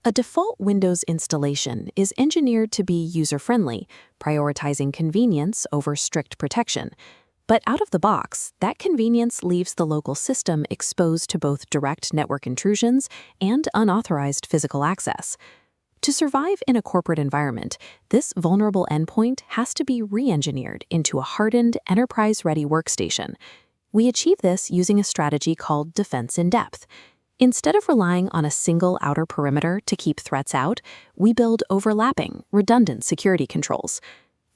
A default Windows installation is engineered to be user-friendly, prioritizing convenience over strict protection. But out of the box, that convenience leaves the local system exposed to both direct network intrusions and unauthorized physical access. To survive in a corporate environment, this vulnerable endpoint has to be re-engineered into a hardened, enterprise-ready workstation. We achieve this using a strategy called defense in depth. Instead of relying on a single outer perimeter to keep threats out, we build overlapping, redundant security controls.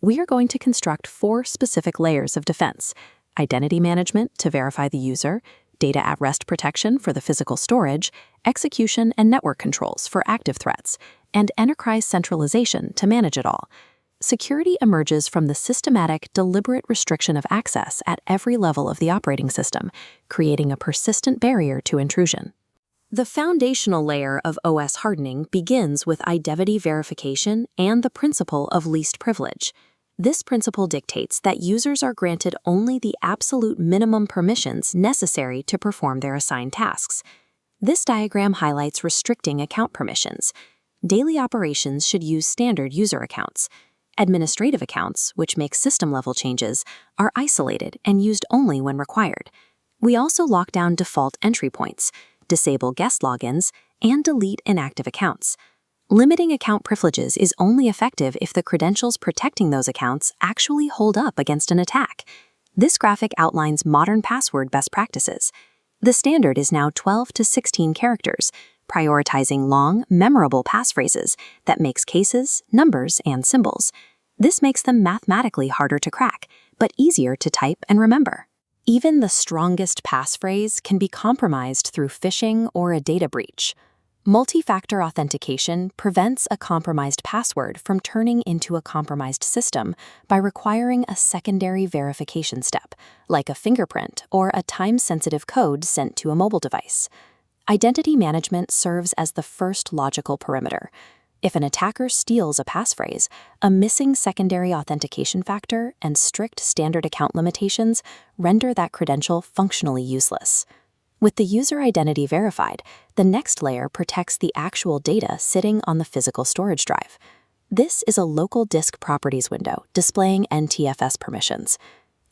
We are going to construct 4 specific layers of defense: identity management to verify the user, data at rest protection for the physical storage, execution and network controls for active threats, and enterprise centralization to manage it all. Security emerges from the systematic, deliberate restriction of access at every level of the operating system, creating a persistent barrier to intrusion. The foundational layer of OS hardening begins with identity verification and the principle of least privilege. This principle dictates that users are granted only the absolute minimum permissions necessary to perform their assigned tasks. This diagram highlights restricting account permissions. Daily operations should use standard user accounts. Administrative accounts, which make system-level changes, are isolated and used only when required. We also lock down default entry points, disable guest logins, and delete inactive accounts. Limiting account privileges is only effective if the credentials protecting those accounts actually hold up against an attack. This graphic outlines modern password best practices. The standard is now 12 to 16 characters, prioritizing long, memorable passphrases that makes cases, numbers, and symbols. This makes them mathematically harder to crack, but easier to type and remember. Even the strongest passphrase can be compromised through phishing or a data breach. Multi-factor authentication prevents a compromised password from turning into a compromised system by requiring a secondary verification step, like a fingerprint or a time-sensitive code sent to a mobile device. Identity management serves as the first logical perimeter. If an attacker steals a passphrase, a missing secondary authentication factor and strict standard account limitations render that credential functionally useless. With the user identity verified, the next layer protects the actual data sitting on the physical storage drive. This is a local disk properties window displaying NTFS permissions.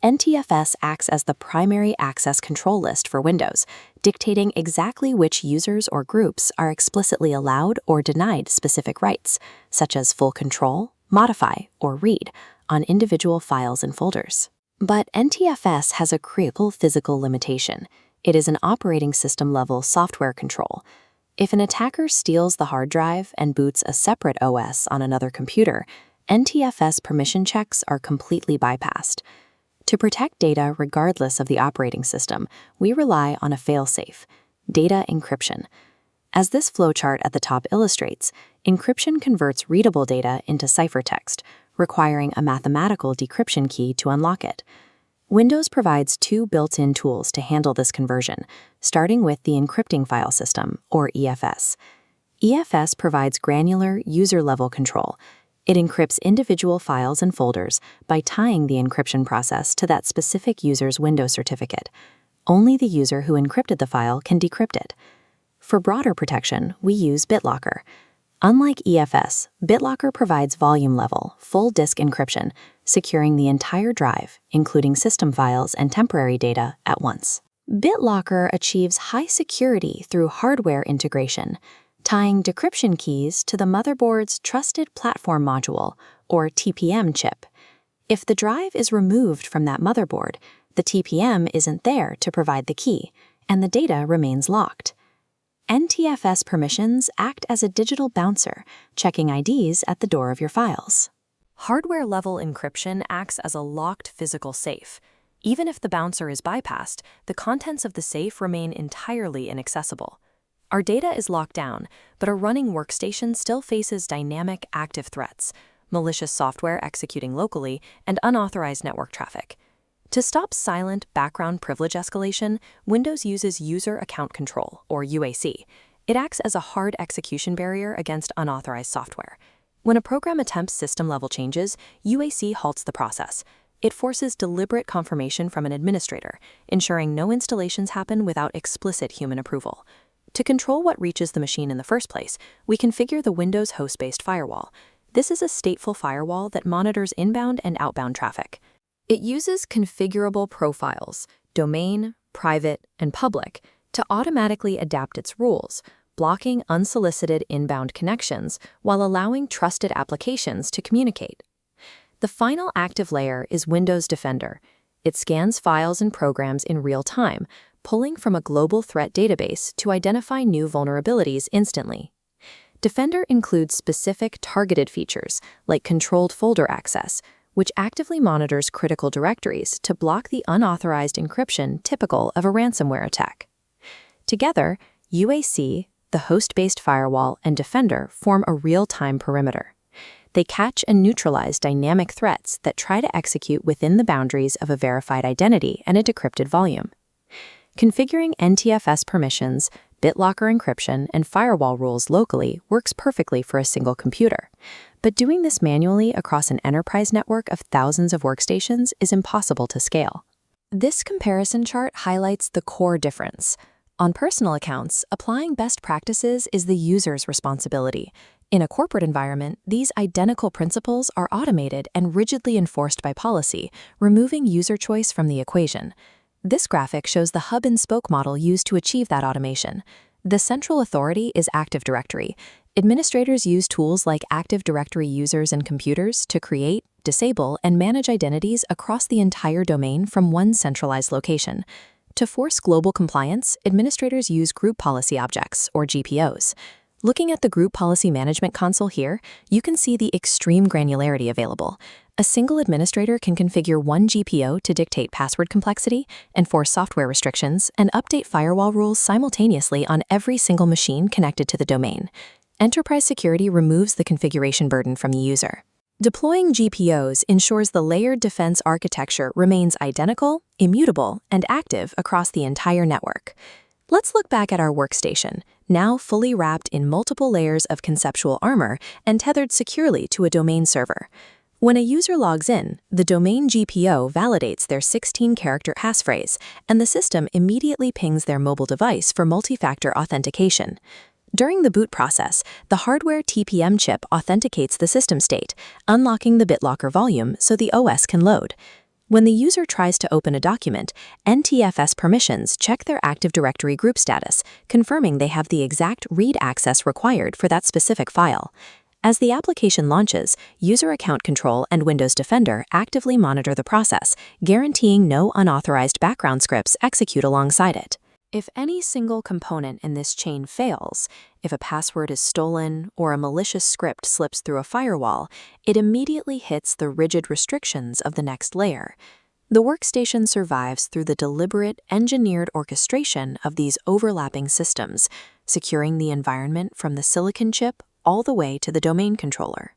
NTFS acts as the primary access control list for Windows, dictating exactly which users or groups are explicitly allowed or denied specific rights, such as full control, modify, or read, on individual files and folders. But NTFS has a critical physical limitation. It is an operating system-level software control. If an attacker steals the hard drive and boots a separate OS on another computer, NTFS permission checks are completely bypassed. To protect data regardless of the operating system, we rely on a failsafe, data encryption. As this flowchart at the top illustrates, encryption converts readable data into ciphertext, requiring a mathematical decryption key to unlock it. Windows provides 2 built-in tools to handle this conversion, starting with the encrypting file system, or EFS. EFS provides granular, user-level control. It encrypts individual files and folders by tying the encryption process to that specific user's Windows certificate. Only the user who encrypted the file can decrypt it. For broader protection, we use BitLocker. Unlike EFS, BitLocker provides volume-level, full disk encryption, securing the entire drive, including system files and temporary data, at once. BitLocker achieves high security through hardware integration, tying decryption keys to the motherboard's Trusted Platform Module, or TPM chip. If the drive is removed from that motherboard, the TPM isn't there to provide the key, and the data remains locked. NTFS permissions act as a digital bouncer, checking IDs at the door of your files. Hardware-level encryption acts as a locked physical safe. Even if the bouncer is bypassed, the contents of the safe remain entirely inaccessible. Our data is locked down, but a running workstation still faces dynamic active threats, malicious software executing locally, and unauthorized network traffic. To stop silent background privilege escalation, Windows uses User Account Control, or UAC. It acts as a hard execution barrier against unauthorized software. When a program attempts system-level changes, UAC halts the process. It forces deliberate confirmation from an administrator, ensuring no installations happen without explicit human approval. To control what reaches the machine in the first place, we configure the Windows host-based firewall. This is a stateful firewall that monitors inbound and outbound traffic. It uses configurable profiles, domain, private, and public, to automatically adapt its rules, blocking unsolicited inbound connections while allowing trusted applications to communicate. The final active layer is Windows Defender. It scans files and programs in real time, pulling from a global threat database to identify new vulnerabilities instantly. Defender includes specific targeted features like controlled folder access, which actively monitors critical directories to block the unauthorized encryption typical of a ransomware attack. Together, UAC, the host-based firewall, and Defender form a real-time perimeter. They catch and neutralize dynamic threats that try to execute within the boundaries of a verified identity and a decrypted volume. Configuring NTFS permissions, BitLocker encryption, and firewall rules locally works perfectly for a single computer. But doing this manually across an enterprise network of thousands of workstations is impossible to scale. This comparison chart highlights the core difference. On personal accounts, applying best practices is the user's responsibility. In a corporate environment, these identical principles are automated and rigidly enforced by policy, removing user choice from the equation. This graphic shows the hub-and-spoke model used to achieve that automation. The central authority is Active Directory. Administrators use tools like Active Directory users and computers to create, disable, and manage identities across the entire domain from one centralized location. To force global compliance, administrators use Group Policy Objects, or GPOs. Looking at the Group Policy Management console here, you can see the extreme granularity available. A single administrator can configure one GPO to dictate password complexity, enforce software restrictions, and update firewall rules simultaneously on every single machine connected to the domain. Enterprise security removes the configuration burden from the user. Deploying GPOs ensures the layered defense architecture remains identical, immutable, and active across the entire network. Let's look back at our workstation, now fully wrapped in multiple layers of conceptual armor and tethered securely to a domain server. When a user logs in, the domain GPO validates their 16-character passphrase, and the system immediately pings their mobile device for multi-factor authentication. During the boot process, the hardware TPM chip authenticates the system state, unlocking the BitLocker volume so the OS can load. When the user tries to open a document, NTFS permissions check their Active Directory group status, confirming they have the exact read access required for that specific file. As the application launches, User Account Control and Windows Defender actively monitor the process, guaranteeing no unauthorized background scripts execute alongside it. If any single component in this chain fails, if a password is stolen or a malicious script slips through a firewall, it immediately hits the rigid restrictions of the next layer. The workstation survives through the deliberate, engineered orchestration of these overlapping systems, securing the environment from the silicon chip all the way to the domain controller.